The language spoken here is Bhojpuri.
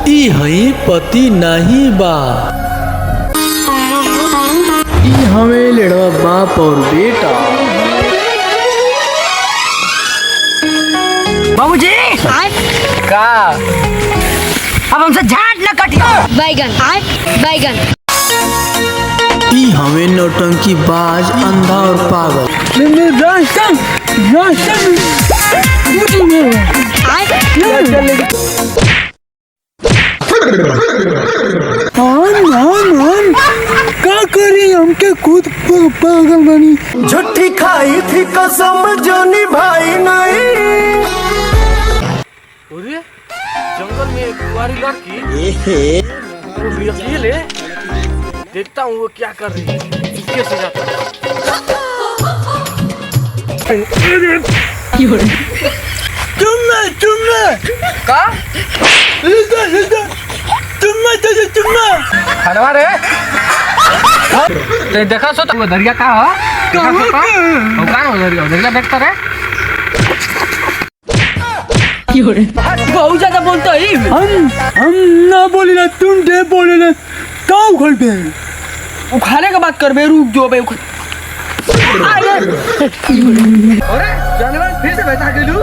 ई हई पति नहीं बा। ई हमें लड़वा बाप और बेटा। बाबूजी का अब हमसे झाट न कटियो। बैगन बैगन। ई हमें नौटंकी बाज अंधा और पागल। क्या करी हमके खुद पागल बनी। झूठी खाई थी कसम जो निभाई नहीं। अरे जंगल में एक कुंवारी लड़की ले देखता हूँ वो क्या कर रही है। चुपके से जाता चुम्मा का चुम्मा हलवा रे ते देखा सो तो दरिया का हो देखा सो का हो का हो दरिया देखता रे बहुत ज्यादा बोलता है। हम ना बोले ना तुम जे बोले ना का उखड़ पे उखाड़े का बात कर बे रुक जो बे अरे जानवर फिर से बैठा के लू